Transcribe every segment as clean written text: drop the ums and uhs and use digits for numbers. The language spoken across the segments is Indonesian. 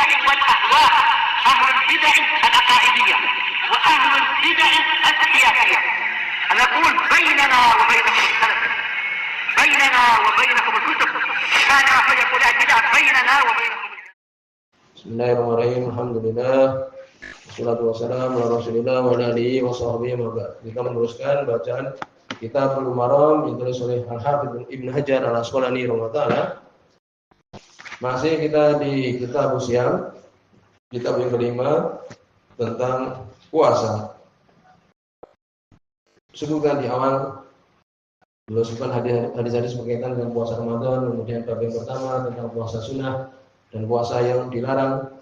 البدع والأهواء، أهل البدع العقائدية وأهل البدع السياسية. نقول بيننا وبينكم السلف، بيننا وبينكم الكتب، كان فيقول البدع بيننا وبينكم. Bismillahirrahmanirrahim. Alhamdulillah. Wassalatu wassalamu ala Rasulillah wa ala alihi wa sahbihi wa ba'd. Kita meneruskan bacaan Kitabul Maram yang ditulis oleh Al-Hafidz Ibnu Hajar Al-Asqalani rahimahullah. Masih kita di kitab Siyam, kitab yang kelima tentang puasa. Sebutkan di awal beliau sebutkan hadis-hadis berkaitan dengan puasa Ramadan, kemudian bab yang pertama tentang puasa sunnah dan puasa yang dilarang.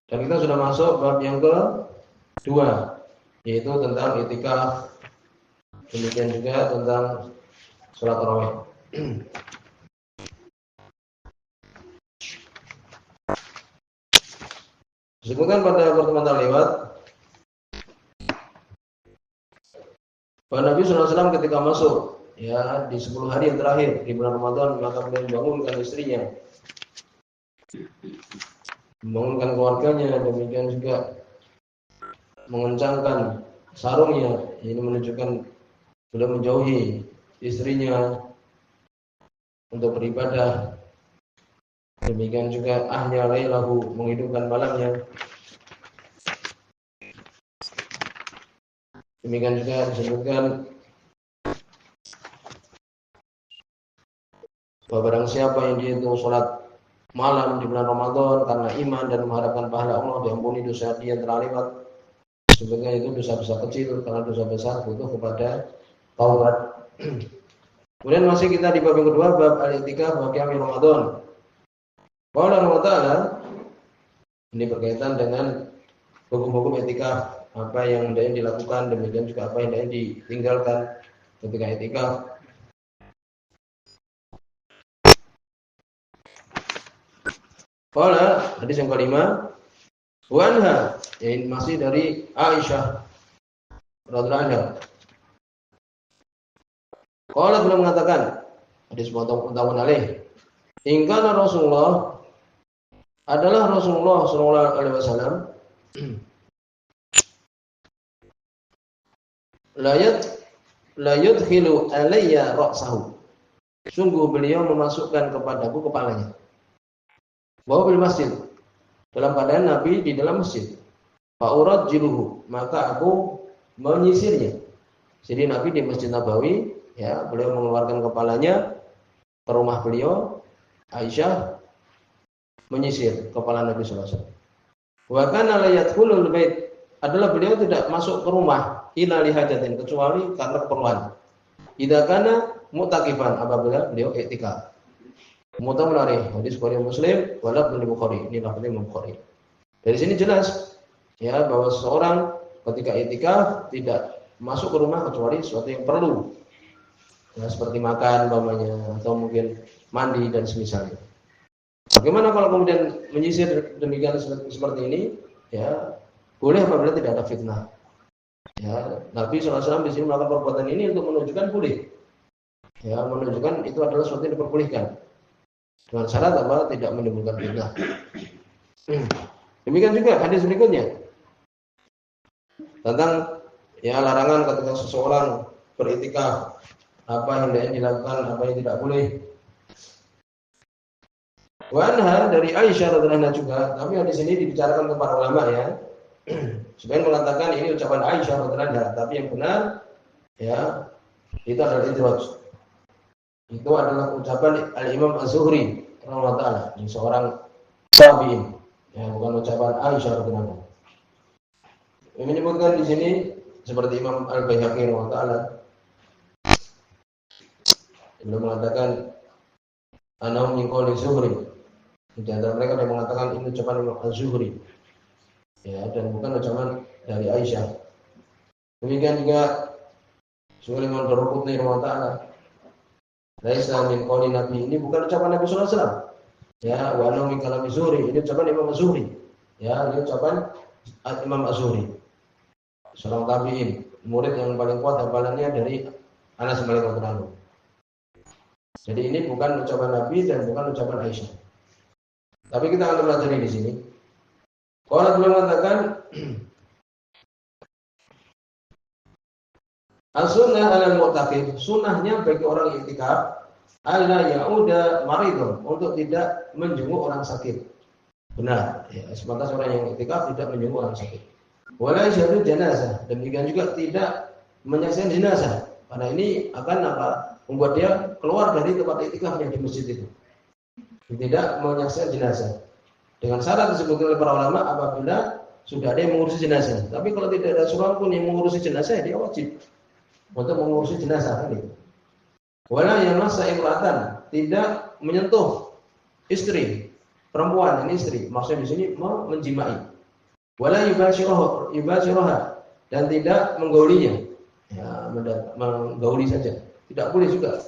Dan kita sudah masuk bab yang kedua, yaitu tentang i'tikaf. Demikian juga tentang sholat tarawih. Disebutkan pada pertemuan terlewat bahwa Nabi SAW ketika masuk ya di 10 hari yang terakhir di bulan Ramadan, maka beliau membangunkan istrinya, membangunkan keluarganya, demikian juga mengencangkan sarungnya. Ini menunjukkan beliau menjauhi istrinya untuk beribadah. Demikian juga ahya lailahu, menghidupkan malamnya. Demikian juga disebutkan bahwa barang siapa yang dia itu sholat malam di bulan Ramadan karena iman dan mengharapkan pahala Allah, diampuni dosa dia yang telah lewat. Sebetulnya itu dosa-dosa kecil, karena dosa besar butuh kepada taubat. Kemudian masih kita di bab yang kedua, bab al-i'tikaf bagi Ramadan. Qala Allah Ta'ala, ini berkaitan dengan hukum-hukum i'tikaf, apa yang hendaknya dilakukan, demikian juga apa yang hendaknya ditinggalkan ketika i'tikaf. Qala, hadis yang kelima, wa anha, yang masih dari Aisyah radhiyallahu anha. Qala beliau mengatakan, hadis muttafaqun alaih, in kana Rasulullah, adalah Rasulullah sallallahu alaihi wasallam la yudkhilu alayya ra'sahu, sungguh beliau memasukkan kepadaku kepalanya, bahwa bil masjid, dalam keadaan Nabi di dalam masjid, fa urajjiluhu, maka aku menyisirnya. Jadi Nabi di Masjid Nabawi ya, beliau mengeluarkan kepalanya ke rumah beliau, Aisyah menyisir kepala Nabi sallallahu alaihi wasallam. Wa kana la yadkhulul bait, adalah beliau tidak masuk ke rumah ila lihajatin, kecuali karena keperluan. Idza kana mu'takifan, apabila beliau i'tikaf. Muttafaqun alaih, hadis Bukhari Muslim, wala Bukhari, ini lafaznya Bukhari. Dari sini jelas ya bahwa seorang ketika i'tikaf tidak masuk ke rumah kecuali sesuatu yang perlu. Ya, seperti makan umpamanya, atau mungkin mandi dan semisalnya. Bagaimana kalau kemudian menyisir demikian seperti ini? Ya, boleh apabila tidak ada fitnah. Ya, Nabi SAW di sini melakukan perbuatan ini untuk menunjukkan boleh. Ya, menunjukkan itu adalah sesuatu yang diperbolehkan. Dengan syarat apa? Tidak menimbulkan fitnah. Demikian juga hadis berikutnya tentang ya larangan ketika seseorang beriktikaf, apa yang hendaknya dilakukan, apa yang tidak boleh. Wa anha, dari Aisyah radhiyallahu anha juga, tapi hadis ini dibicarakan kepada ulama ya. Sebagian mengatakan ini ucapan Aisyah radhiyallahu anha, tapi yang benar ya itu adalah idraj. Itu adalah ucapan Al-Imam Az-Zuhri radhiyallahu ta'ala, seorang tabi'in. Ya, bukan ucapan Aisyah radhiyallahu anha. Ini menyebutkan di sini seperti Imam Al-Baihaqi radhiyallahu ta'ala. Beliau mengatakan anahum min qouli Zuhri. Di antara mereka yang mengatakan ini ucapan Imam Az-Zuhri. Ya, dan bukan ucapan dari Aisyah. Demikian juga Sulaiman Darqutni radhiyallahu ta'ala. Laisa min qouli Nabi, ini bukan ucapan Nabi sallallahu alaihi wasallam. Ya, wa anahum min kalami Zuhri, ini ucapan Imam Az-Zuhri. Ya, ini ucapan Imam Az-Zuhri. Seorang tabi'in, murid yang paling kuat hafalannya dari Anas bin Malik radhiyallahu anhu. Jadi ini bukan ucapan Nabi dan bukan ucapan Aisyah. Tapi kita akan pelajari di sini. Kalau beliau mengatakan as-sunnah alal mu'takif, sunnahnya bagi orang iktikaf alla ya'uda maridun, untuk tidak menjenguk orang sakit. Benar, ya, sebatas orang yang iktikaf tidak menjenguk orang sakit. Wala yashhadu janazah, demikian juga tidak menyaksikan jenazah. Karena ini akan membuat dia keluar dari tempat iktikafnya di masjid itu. Tidak menyaksikan jenazah. Dengan syarat disebutkan oleh para ulama apabila sudah ada yang mengurusi jenazah. Tapi kalau tidak ada seorang pun yang mengurusi jenazah, dia wajib untuk mengurusi jenazah tadi. Wala yamassa imra'atan, tidak menyentuh istri, perempuan ini istri. Maksudnya di sini menjimai. Wala yubashiraha, dan tidak menggaulinya. Ya, menggauli saja. Tidak boleh juga.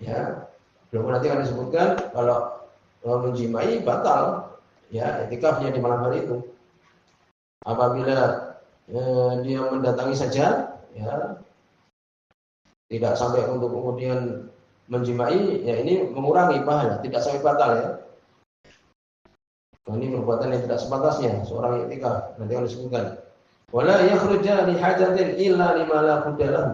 Ya, belum nanti akan disebutkan kalau menjimai batal ya iktikafnya di malam hari itu. Apabila dia mendatangi saja ya, tidak sampai untuk kemudian menjimai, ya ini mengurangi pahala, tidak sampai batal ya. Nah, ini perbuatan yang tidak sepantasnya seorang iktikaf, nanti akan disebutkan. Wala yakhruja li hajatin illa lima la budda lahu,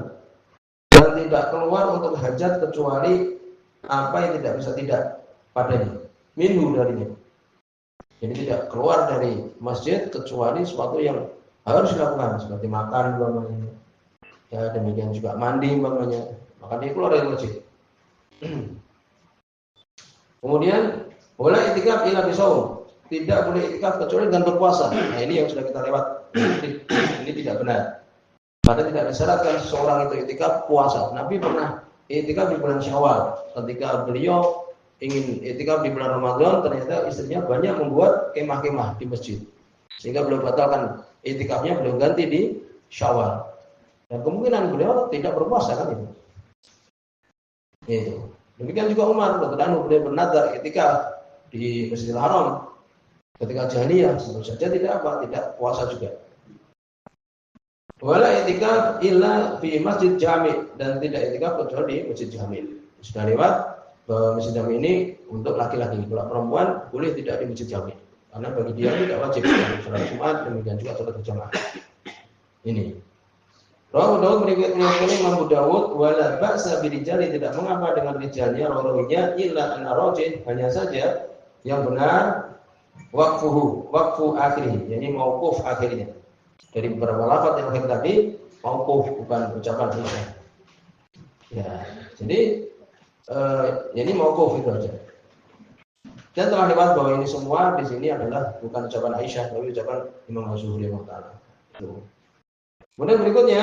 dan tidak keluar untuk hajat kecuali apa yang tidak bisa tidak padanya, minhu darinya. Jadi tidak keluar dari masjid kecuali sesuatu yang harus dilakukan, seperti makan umpamanya. Ya, demikian juga mandi umpamanya. Maka dia keluar dari masjid. Kemudian boleh iktikaf ila bisaum, tidak boleh iktikaf kecuali dengan berpuasa. Nah, ini yang sudah kita lewat. Ini tidak benar. Karena tidak disyaratkan seseorang itu iktikaf puasa. Nabi pernah iktikaf di bulan Syawal. Ketika beliau ingin iktikaf di bulan Ramadan, ternyata istrinya banyak membuat kemah-kemah di masjid. Sehingga beliau batalkan iktikafnya, beliau ganti di Syawal. Dan kemungkinan beliau tidak berpuasa kan itu. Itu. Demikian juga Umar radhiyallahu anhu, beliau bernazar iktikaf di Masjidil Haram ketika jahiliyah, tentu saja tidak puasa juga. Wala iktikaf illa fi masjid jami', dan tidak iktikaf kecuali di masjid jami'. Sudah lewat bahwa masjid jami' ini untuk laki-laki. Kalau perempuan boleh tidak di masjid jami', karena bagi dia tidak wajib salat Jumat, demikian juga salat berjamaah. Ini. Rawi Daud meriwayatkan Imam Abu Dawud, wala ba'sa birijali, tidak mengapa dengan rijalnya, rawinya illa an rajih, hanya saja yang benar waqfu akhirih, yakni mauquf akhirnya. Dari beberapa lafaz yang akhir tadi mauquf, bukan ucapan Aisyah. Ya, jadi ini mauquf itu aja. Dan telah lewat bahwa ini semua di sini adalah bukan ucapan Aisyah, tapi ucapan Imam Az-Zuhri rahimahullah. Kemudian berikutnya,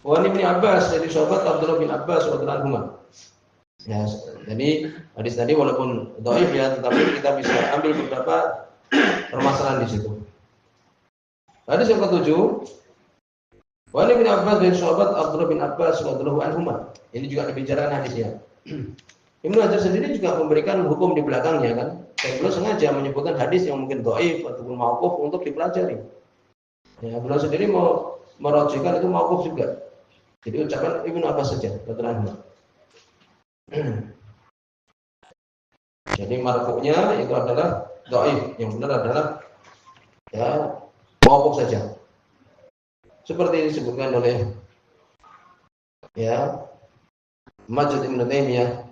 Wan Ibnu Abbas, dari sahabat Abdullah bin Abbas radhiyallahu anhu. Ya, jadi hadis tadi walaupun dhaif ya, tetapi kita bisa ambil beberapa permasalahan di situ. Hadis yang ketujuh, Wan Ibnu Abbas, dari sahabat Abdullah bin Abbas radhiyallahu anhu. Ini juga dibicarakan hadisnya. Ibnu Hajar sendiri juga memberikan hukum di belakangnya kan. Dan beliau sengaja menyebutkan hadis yang mungkin dhaif ataupun mauquf untuk dipelajari. Ya, beliau sendiri mau merujukkan itu mauquf juga. Jadi ucapan Ibnu Abbas saja, radhiyallahu anhu. Jadi marfu'nya itu adalah dhaif, yang benar adalah ya mauquf saja. Seperti disebutkan oleh ya Majd Ibnu Taimiyah,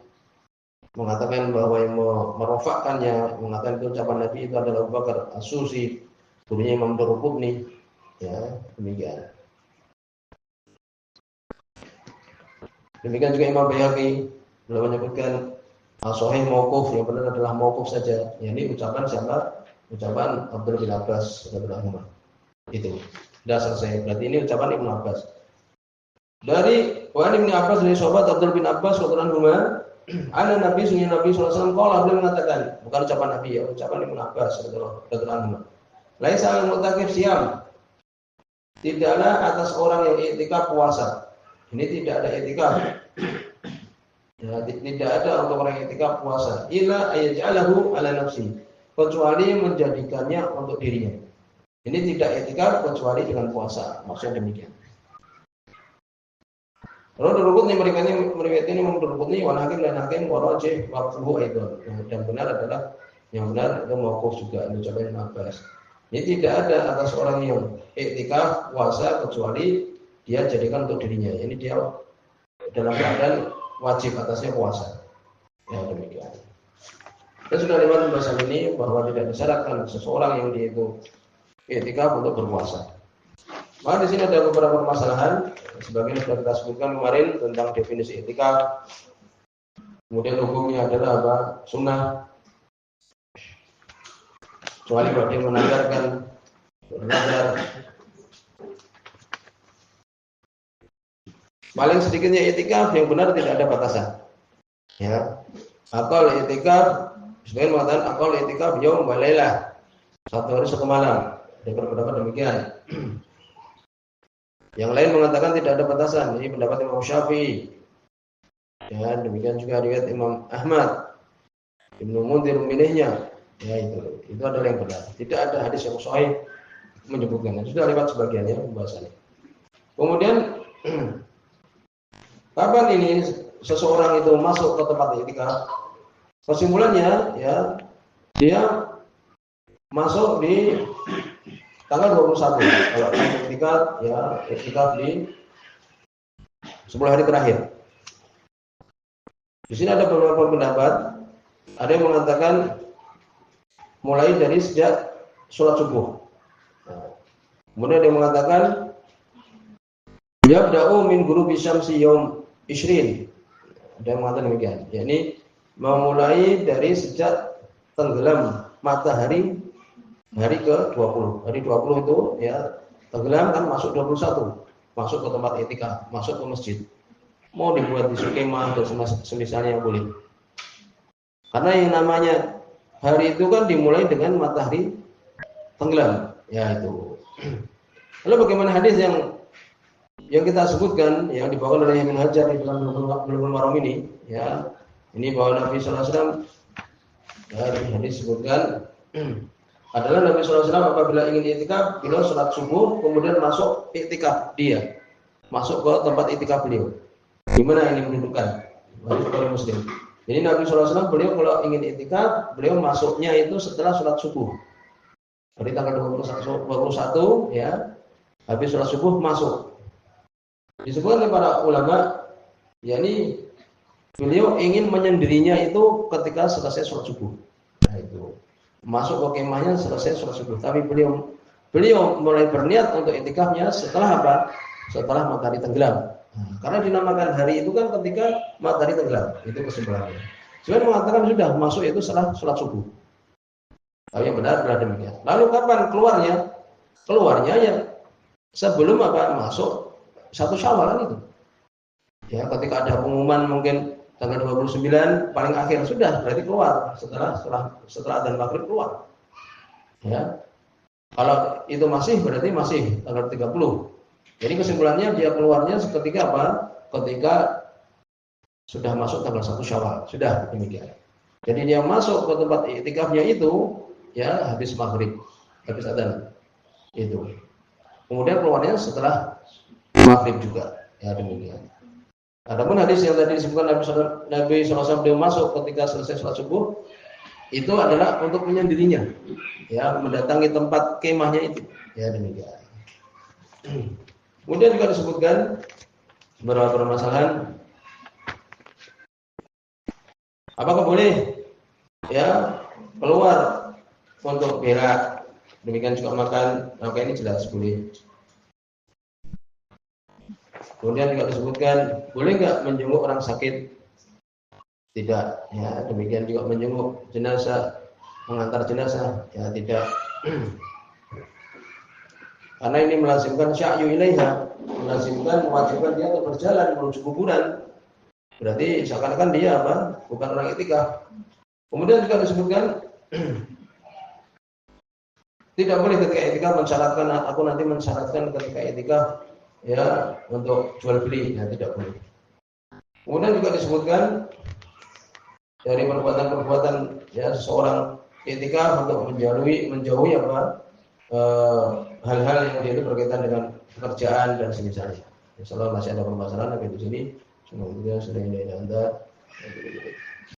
mengatakan bahwa yang merofakkannya, mengatakan itu ucapan Nabi itu adalah Abu Bakar As-Susi, gurunya Imam Darqutni. Ya, demikian. Demikian juga Imam Baihaqi beliau menyebutkan as-sahih mauquf, yang benar adalah mauquf saja. Ini ucapan siapa? Ucapan Abdullah bin Abbas radhiyallahu anhu. Itu. Sudah selesai. Berarti ini ucapan Ibnu Abbas. Dari Wan Ibnu Abbas, dari sahabat Abdullah bin Abbas radhiyallahu anhu, ada Nabi sallallahu alaihi wasallam beliau mengatakan, bukan ucapan Nabi ya, ucapan Ibnu Abbas radhiyallahu anhu. Laisa al-mu'takif siyam, tidaklah atas orang yang iktikaf puasa. Ini tidak ada iktikaf. Ya, tidak ada untuk orang yang iktikaf puasa. Illa ayja'alahu ala nafsi, kecuali menjadikannya untuk dirinya. Ini tidak iktikaf kecuali dengan puasa. Maksudnya demikian. Kalau Daraqutni meriwayatkan Imam Daraqutni wal Hakim dan Hakim warajih waqfuhu aidan. Dan benar adalah yang benar itu mauquf juga diucapkan Ibnu Abbas. Jadi tidak ada atas orang yang iktikaf puasa kecuali dia jadikan untuk dirinya. Ini dia dalam keadaan wajib atasnya puasa. Ya demikian. Dan sudah lewat pembahasan ini bahwa tidak disyaratkan seseorang yang dia itu iktikaf untuk berpuasa. Maka di sini ada beberapa permasalahan. Sebagian sudah kita sebutkan kemarin tentang definisi iktikaf. Kemudian hukumnya adalah apa? Sunnah. Kecuali kalau dia menanggarkan belajar. Paling sedikitnya iktikaf yang benar tidak ada batasan. Ya, akal iktikaf, sebagian mengatakan akal iktikaf yaum wa lailah, 1 hari 1 malam. Ada pendapat demikian. Yang lain mengatakan tidak ada batasan. Ini pendapat Imam Syafi'i. Ya, demikian juga riwayat Imam Ahmad. Ibnu Munzir memilihnya. Ya itu adalah yang benar. Tidak ada hadis yang sahih menyebutkan. Sudah lewat sebagiannya pembahasannya. Kemudian kapan ini seseorang itu masuk ke tempat iktikaf? Kesimpulannya ya dia masuk di tanggal 21. Kalau iktikaf ya iktikaf di 10 hari terakhir. Di sini ada beberapa pendapat. Ada yang mengatakan mulai dari sejak sholat subuh. Kemudian ada yang mengatakan yabda'u min ghurubi syamsi yaum 20. Ada yang mengatakan demikian. Yakni memulai dari sejak tenggelam matahari hari ke-20. Hari 20 itu ya tenggelam kan masuk 21. Masuk ke tempat iktikaf, masuk ke masjid. Mau dibuat di kemah atau semisalnya yang boleh. Karena yang namanya hari itu kan dimulai dengan matahari tenggelam, ya itu. Lalu bagaimana hadis yang kita sebutkan, yang dibawakan oleh Ibnu Hajar di dalam Bulughul Maram ini, ya, ini bahwa Nabi Sallallahu Alaihi Wasallam dari hadis sebutkan adalah Nabi Sallallahu Alaihi Wasallam apabila ingin iktikaf, beliau sholat subuh, kemudian masuk iktikaf dia, masuk ke tempat iktikaf beliau. Di mana ini menunjukkan wajib Muslim. Jadi Nabi SAW beliau kalau ingin iktikaf, beliau masuknya itu setelah sholat subuh. Jadi tanggal 21 ya, habis sholat subuh masuk. Disebutkan oleh para ulama, yakni beliau ingin menyendirinya itu ketika selesai sholat subuh. Nah itu masuk ke kemahnya selesai sholat subuh. Tapi beliau mulai berniat untuk iktikafnya setelah apa? Setelah matahari tenggelam. Karena dinamakan hari itu kan ketika matahari tenggelam, itu kesimpulannya. Sebenarnya mengatakan sudah masuk itu setelah sholat subuh. Tapi yang benar adalah demikian. Lalu kapan keluarnya? Keluarnya ya sebelum apa? Masuk 1 Syawal itu. Ya, ketika ada pengumuman mungkin tanggal 29 paling akhir sudah berarti keluar setelah adzan maghrib keluar. Ya. Kalau itu masih berarti masih tanggal 30. Jadi kesimpulannya dia keluarnya ketika apa? Ketika sudah masuk tanggal 1 Syawal. Sudah demikian. Jadi dia masuk ke tempat iktikafnya itu ya habis maghrib, habis adzan itu. Kemudian keluarnya setelah maghrib juga. Ya demikian. Adapun hadis yang tadi disebutkan Nabi SAW beliau masuk ketika selesai sholat subuh itu adalah untuk menyendirinya, ya mendatangi tempat kemahnya itu. Ya demikian. Kemudian juga disebutkan beberapa permasalahan. Apakah boleh ya keluar untuk berak, demikian juga makan? Maka ini jelas boleh. Kemudian juga disebutkan boleh nggak menjenguk orang sakit? Tidak. Ya demikian juga menjenguk jenazah, mengantar jenazah. Ya tidak. Karena ini melazimkan sya'yu ilaiha, melazimkan mewajibkan dia untuk berjalan menuju kuburan. Berarti seakan-akan dia apa? Bukan orang iktikaf. Kemudian juga disebutkan tidak boleh ketika iktikaf mensyaratkan aku nanti mensyaratkan ketika iktikaf ya untuk jual beli, ya tidak boleh. Kemudian juga disebutkan dari perbuatan-perbuatan ya seseorang iktikaf untuk menjauhi apa? Hal-hal yang dia itu berkaitan dengan pekerjaan dan semisalnya. Insyaallah masih ada permasalahan tapi di sini semoga sudah ini Anda.